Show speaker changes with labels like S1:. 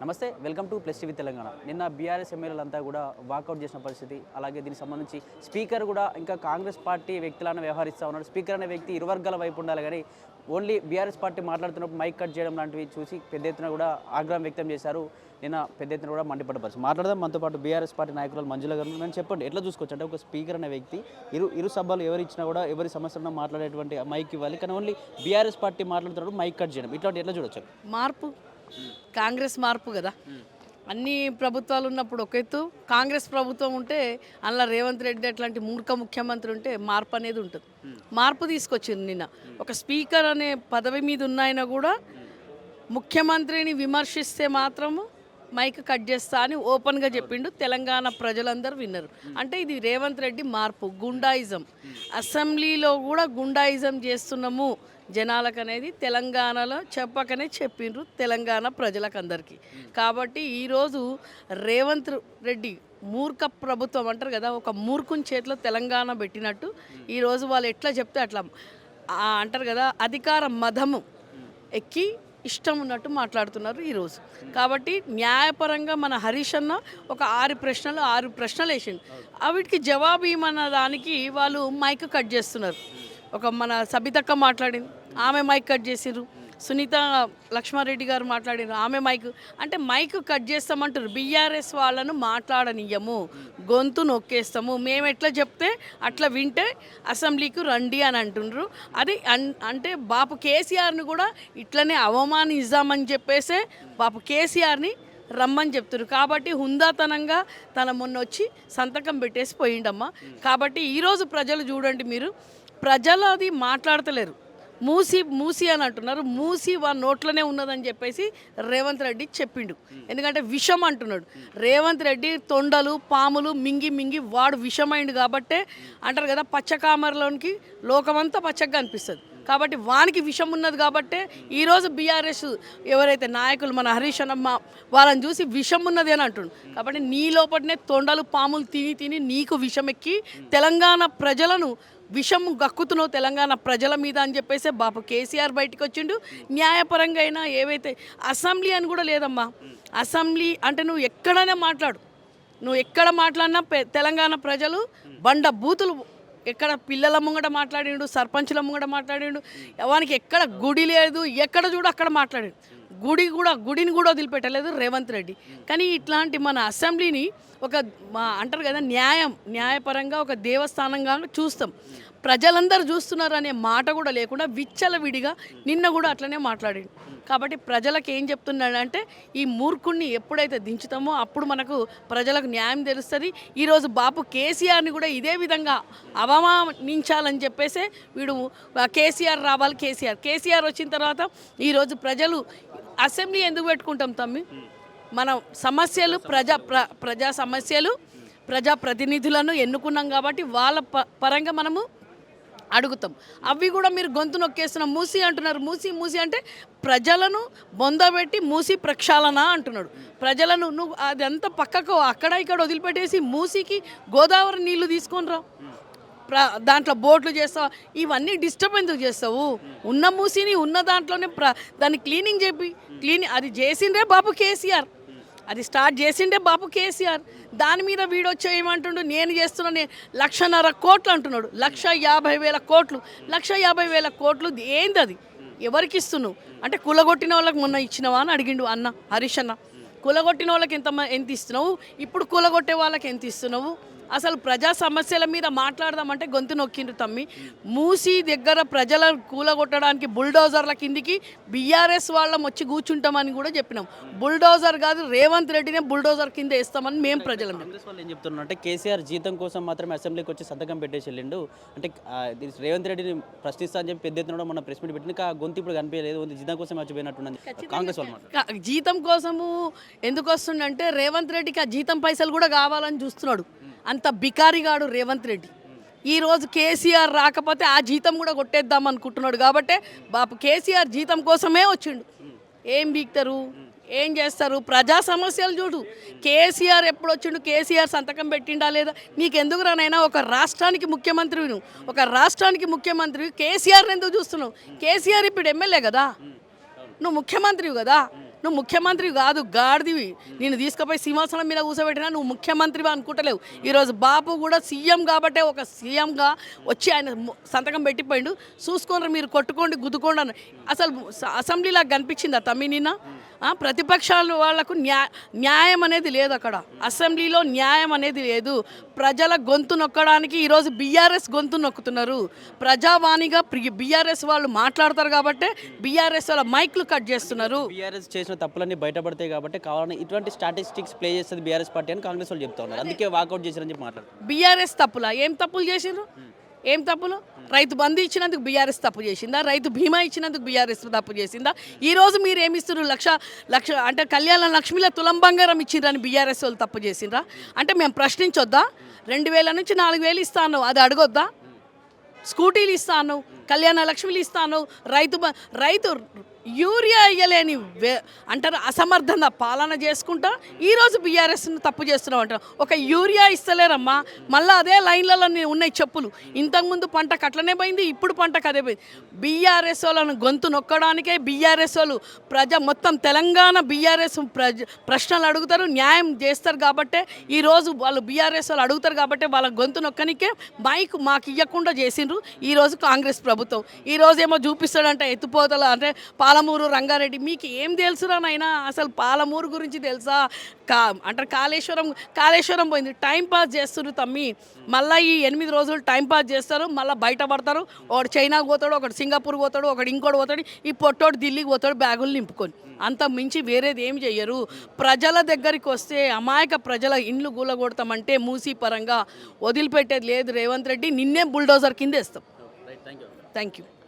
S1: నమస్తే, welcome to plus TV Telangana. నిన్న BRS ఎమ్మెల్యేలంతా కూడా వాకౌట్ చేసిన పరిస్థితి, అలాగే దీనికి సంబంధించి స్పీకర్ కూడా ఇంకా కాంగ్రెస్ పార్టీ వ్యక్తులను వ్యవహరిస్తూ ఉన్నాడు. స్పీకర్ అనే వ్యక్తి ఇరు వర్గాల వైపు ఉండాలి, కానీ ఓన్లీ బీఆర్ఎస్ పార్టీ మాట్లాడుతున్నప్పుడు మైక్ కట్ చేయడం లాంటివి చూసి పెద్ద ఎత్తున కూడా ఆగ్రహం వ్యక్తం చేశారు. నిన్న పెద్ద ఎత్తున కూడా మండిపడ్డ పరిస్థితి. మాట్లాడదాం మనతో పాటు బీఆర్ఎస్ పార్టీ నాయకురాలు మంజుల గారు. నేను చెప్పండి, ఎట్లా చూసుకోవచ్చు అంటే ఒక స్పీకర్ అనే వ్యక్తి ఇరు సభలు ఎవరు ఇచ్చినా కూడా ఎవరి సమస్యలను మాట్లాడేటువంటి మైక్ ఇవ్వాలి, కానీ ఓన్లీ బీఆర్ఎస్ పార్టీ మాట్లాడుతున్నప్పుడు మైక్ కట్ చేయడం ఇట్లాంటి ఎట్లా చూడొచ్చు?
S2: మార్పు కాంగ్రెస్ మార్పు కదా. అన్ని ప్రభుత్వాలు ఉన్నప్పుడు ఒక ఎత్తు, కాంగ్రెస్ ప్రభుత్వం ఉంటే అందులో రేవంత్ రెడ్డి అట్లాంటి మూర్ఖ ముఖ్యమంత్రి ఉంటే మార్పు అనేది ఉంటుంది. మార్పు తీసుకొచ్చింది. నిన్న ఒక స్పీకర్ అనే పదవి మీద ఉన్నాయన కూడా ముఖ్యమంత్రిని విమర్శిస్తే మాత్రము మైక్ కట్ చేస్తా అని ఓపెన్గా చెప్పిండు. తెలంగాణ ప్రజలందరూ విన్నారు. అంటే ఇది రేవంత్ రెడ్డి మార్పు. గుండాయిజం అసెంబ్లీలో కూడా గుండాయిజం చేస్తున్నాము జనాలకు అనేది తెలంగాణలో చెప్పకనే చెప్పిండ్రు తెలంగాణ ప్రజలకు అందరికీ. కాబట్టి ఈరోజు రేవంత్ రెడ్డి మూర్ఖ ప్రభుత్వం అంటారు కదా, ఒక మూర్ఖుని చేతిలో తెలంగాణ పెట్టినట్టు ఈరోజు వాళ్ళు ఎట్లా చెప్తే అట్లా అంటారు కదా, అధికార మదము ఎక్కి ఇష్టం ఉన్నట్టు మాట్లాడుతున్నారు ఈరోజు. కాబట్టి న్యాయపరంగా మన హరీష్ అన్న ఒక 6 ప్రశ్నలు వేసిండు. వీటికి జవాబు ఇవ్వమన్న దానికి వాళ్ళు మైక్ కట్ చేస్తున్నారు. ఒక మన సబితక్క మాట్లాడింది, ఆమె మైక్ కట్ చేసిర్రు. సునీత లక్ష్మారెడ్డి గారు మాట్లాడినారు, ఆమె మైక్. అంటే మైక్ కట్ చేస్తామంటారు. బీఆర్ఎస్ వాళ్ళను మాట్లాడనియము, గొంతు నొక్కేస్తాము, మేము ఎట్లా చెప్తే అట్లా వింటే అసెంబ్లీకి రండి అని అంటుండ్రు. అది అంటే బాపు కేసీఆర్ని కూడా ఇట్లనే అవమానిద్దామని చెప్పేసే బాపు కేసీఆర్ని రమ్మని చెప్తున్నారు. కాబట్టి హుందాతనంగా తన మొన్న వచ్చి సంతకం పెట్టేసి పోయిండమ్మా. కాబట్టి ఈరోజు ప్రజలు చూడండి, మీరు ప్రజలు అది మాట్లాడతలేరు. మూసి అని అంటున్నారు. మూసి వారి నోట్లోనే ఉన్నదని చెప్పేసి రేవంత్ రెడ్డి చెప్పిండు. ఎందుకంటే విషం అంటున్నాడు రేవంత్ రెడ్డి. తొండలు పాములు మింగి వాడు విషమైండు. కాబట్టే అంటారు కదా, పచ్చకామరలోనికి లోకమంతా పచ్చగా అనిపిస్తుంది. కాబట్టి వానికి విషం ఉన్నది. కాబట్టే ఈరోజు బీఆర్ఎస్ ఎవరైతే నాయకులు మన హరీష్ అన్న వాళ్ళని చూసి విషం ఉన్నది అని అంటుండు. కాబట్టి నీ లోపలనే తొండలు పాములు తిని నీకు విషం ఎక్కి తెలంగాణ ప్రజలను విషం గక్కుతున్నావు తెలంగాణ ప్రజల మీద అని చెప్పేసి బాపు కేసీఆర్ బయటకు వచ్చిండు. న్యాయపరంగా అయినా ఏవైతే అసెంబ్లీ అని కూడా లేదమ్మా. అసెంబ్లీ అంటే నువ్వు ఎక్కడైనా మాట్లాడు, నువ్వు ఎక్కడ మాట్లాడినా తెలంగాణ ప్రజలు బండ బూతులు, ఎక్కడ పిల్లల ముంగట మాట్లాడిండు, సర్పంచుల ముంగట మాట్లాడిండు. వానికి ఎక్కడ గుడి లేదు, ఎక్కడ చూడు అక్కడ మాట్లాడిండు. గుడిని కూడా వదిలిపెట్టలేదు రేవంత్ రెడ్డి. కానీ ఇట్లాంటి మన అసెంబ్లీని ఒక అంటారు కదా, న్యాయపరంగా ఒక దేవస్థానంగా చూస్తాం. ప్రజలందరూ చూస్తున్నారు అనే మాట కూడా లేకుండా విచ్చలవిడిగా నిన్న కూడా అట్లనే మాట్లాడాడు. కాబట్టి ప్రజలకు ఏం చెప్తున్నాడంటే, ఈ మూర్ఖుణ్ణి ఎప్పుడైతే దించుతామో అప్పుడు మనకు ప్రజలకు న్యాయం తెలుస్తుంది. ఈరోజు బాపు కేసీఆర్ని కూడా ఇదే విధంగా అవమానించాలని చెప్పేసి వీడు కేసీఆర్ రావాలి. కేసీఆర్ వచ్చిన తర్వాత ఈరోజు ప్రజలు అసెంబ్లీ ఎందుకు పెట్టుకుంటాం తమ్మి? మన సమస్యలు ప్రజా సమస్యలు ప్రజాప్రతినిధులను ఎన్నుకున్నాం కాబట్టి వాళ్ళ పరంగా మనము అడుగుతాం. అవి కూడా మీరు గొంతు నొక్కేస్తున్నాం. మూసి అంటున్నారు. మూసి అంటే ప్రజలను బొందబెట్టి మూసి ప్రక్షాళన అంటున్నాడు. ప్రజలను నువ్వు అదంతా పక్కకు అక్కడ ఇక్కడ వదిలిపెట్టేసి మూసికి గోదావరి నీళ్లు తీసుకొని రా, దాంట్లో బోట్లు చేస్తావు. ఇవన్నీ డిస్టర్బ్ ఎందుకు చేస్తావు? ఉన్న మూసిని ఉన్న దాంట్లోనే దాన్ని క్లీనింగ్ అది చేసిండే బాబు కేసీఆర్, అది స్టార్ట్ చేసిండే బాబు కేసీఆర్. దాని మీద వీడొచ్చా ఏమంటుండు, నేను చేస్తున్నా 1,50,000 కోట్లు అంటున్నాడు. 1,50,000 కోట్లు. 1,50,000 కోట్లు ఏంది? అది ఎవరికి ఇస్తున్నావు అంటే కులగొట్టిన వాళ్ళకి మొన్న ఇచ్చినవా అని అడిగిండు అన్న హరీష్ అన్న. కులగొట్టిన వాళ్ళకి ఎంత ఇస్తున్నావు, ఇప్పుడు కూలగొట్టే వాళ్ళకి ఎంత ఇస్తున్నావు? అసలు ప్రజా సమస్యల మీద మాట్లాడదామంటే గొంతు నొక్కిండ్రు తమ్మి. మూసి దగ్గర ప్రజల కూలగొట్టడానికి బుల్డోజర్ల కిందికి బీఆర్ఎస్ వాళ్ళం వచ్చి కూర్చుంటామని కూడా చెప్పినాం. బుల్డోజర్ కాదు, రేవంత్ రెడ్డినే బుల్డోజర్ కింద వేస్తామని మేము ప్రజలం.
S1: కాంగ్రెస్ వాళ్ళు ఏం చెప్తున్నారు అంటే, కేసీఆర్ జీతం కోసం మాత్రమే అసెంబ్లీకి వచ్చి సంతకం పెట్టేసి వెళ్ళిండు. అంటే రేవంత్ రెడ్డిని ప్రశ్నిస్తా అని చెప్పి పెద్ద ఎత్తున మన ప్రెస్ మీట్ పెట్టింది. ఆ గొంతు ఇప్పుడు కనిపించలేదు, జీతం కోసం మర్చిపోయినట్టున్నది కాంగ్రెస్ వాళ్ళు.
S2: జీతం కోసము ఎందుకు వస్తుండంటే రేవంత్ రెడ్డికి ఆ జీతం పైసలు కూడా కావాలని చూస్తున్నాడు. అంత బికారిగాడు రేవంత్ రెడ్డి. ఈరోజు కేసీఆర్ రాకపోతే ఆ జీతం కూడా కొట్టేద్దాం అనుకుంటున్నాడు. కాబట్టి బాపు కేసీఆర్ జీతం కోసమే వచ్చిండు. ఏం బీక్తారు, ఏం చేస్తారు? ప్రజా సమస్యలు చూడు. కేసీఆర్ ఎప్పుడు వచ్చిండు, కేసీఆర్ సంతకం పెట్టిండా లేదా? నీకెందుకు రానైనా ఒక రాష్ట్రానికి ముఖ్యమంత్రి కేసీఆర్ని ఎందుకు చూస్తున్నావు? కేసీఆర్ ఇప్పుడు ఎమ్మెల్యే కదా, నువ్వు ముఖ్యమంత్రివి కదా. నువ్వు ముఖ్యమంత్రి కాదు, గాడిదివి. నేను తీసుకుపోయి సింహాసనం మీద కూర్చోబెట్టినా నువ్వు ముఖ్యమంత్రివి అనుకుంటలేవు. ఈరోజు బాపు కూడా సీఎం కాబట్టే ఒక సీఎంగా వచ్చి ఆయన సంతకం పెట్టిపోయిండు. చూసుకోండి, మీరు కొట్టుకోండి, గుద్దుకోండి అని. అసలు అసెంబ్లీలా కనిపించిందా తమ్మి నిన్న? ప్రతిపక్షాల వాళ్లకు న్యాయం అనేది లేదు అక్కడ. అసెంబ్లీలో న్యాయం అనేది లేదు. ప్రజల గొంతు నొక్కడానికి ఈరోజు బీఆర్ఎస్ గొంతు నొక్కుతున్నారు. ప్రజావాణిగా బీఆర్ఎస్ వాళ్ళు మాట్లాడతారు కాబట్టి బీఆర్ఎస్ వాళ్ళ మైక్లు కట్ చేస్తున్నారు.
S1: బీఆర్ఎస్ చేసిన తప్పులన్నీ బయటపడతాయి కాబట్టి కావాలని ఇటువంటి స్టాటిస్టిక్స్ ప్లే చేస్తుంది బీఆర్ఎస్ పార్టీ అని కాంగ్రెస్ వాళ్ళు చెప్తా ఉన్నారు. అందుకే వాకౌట్ చేశారని చెప్పి మాట్లాడుతున్నారు.
S2: బీఆర్ఎస్ తప్పులా? ఏం తప్పులు చేసిండ్రు? ఏం తప్పులు? రైతు బంధు ఇచ్చినందుకు బీఆర్ఎస్ తప్పు చేసిందా? రైతు బీమా ఇచ్చినందుకు బీఆర్ఎస్ తప్పు చేసిందా? ఈరోజు మీరు ఏమిస్తున్నారు? లక్ష అంటే కళ్యాణ లక్ష్మిలో తులం బంగారం ఇచ్చిండ్రని బీఆర్ఎస్ వాళ్ళు తప్పు చేసిండ్రా? అంటే మేము ప్రశ్నించొద్దా? 2000 నుంచి 4000 ఇస్తాను, అది అడగొద్దా? స్కూటీలు ఇస్తాను, కళ్యాణ లక్ష్మిలు ఇస్తాను, రైతు యూరియా ఇయ్యలేని అంటారు అసమర్థంగా పాలన చేసుకుంటా ఈరోజు బీఆర్ఎస్ను తప్పు చేస్తున్నావు అంటారు. ఒక యూరియా ఇస్తలేరమ్మా, మళ్ళీ అదే లైన్లలో ఉన్నాయి చెప్పులు. ఇంతకుముందు పంటకు అట్లనే పోయింది, ఇప్పుడు పంటకు అదే పోయింది. బీఆర్ఎస్ వాళ్ళను గొంతు నొక్కడానికే బీఆర్ఎస్ వాళ్ళు మొత్తం తెలంగాణ బీఆర్ఎస్ ప్రశ్నలు అడుగుతారు, న్యాయం చేస్తారు కాబట్టే ఈరోజు వాళ్ళు బీఆర్ఎస్ వాళ్ళు అడుగుతారు కాబట్టి వాళ్ళ గొంతు నొక్కనికే మైక్ మాకు ఇవ్వకుండా చేసిండ్రు ఈరోజు కాంగ్రెస్ ప్రభుత్వం. ఈరోజు ఏమో చూపిస్తాడంటే ఎత్తుపోతల అంటే పాలమూరు రంగారెడ్డి. మీకు ఏం తెలుసురా నాయనా? అసలు పాలమూరు గురించి తెలుసా? అంటారు కాళేశ్వరం పోయింది. టైం పాస్ చేస్తున్నారు తమ్మి. మళ్ళీ ఈ 8 రోజులు టైం పాస్ చేస్తారు, మళ్ళీ బయటపడతారు. ఒకడు చైనాకు పోతాడు, ఒకడు సింగపూర్ పోతాడు, ఒకడు ఇంకోటి పోతాడు, ఈ పొట్టోడు ఢిల్లీకి పోతాడు బ్యాగులు నింపుకొని. అంత మించి వేరేది ఏం చెయ్యరు. ప్రజల దగ్గరికి వస్తే అమాయక ప్రజల ఇండ్లు గూలగొడతామంటే మూసీ పరంగా వదిలిపెట్టేది లేదు రేవంత్ రెడ్డి. నిన్నే బుల్డోజర్ కింద వేస్తాం. Thank you.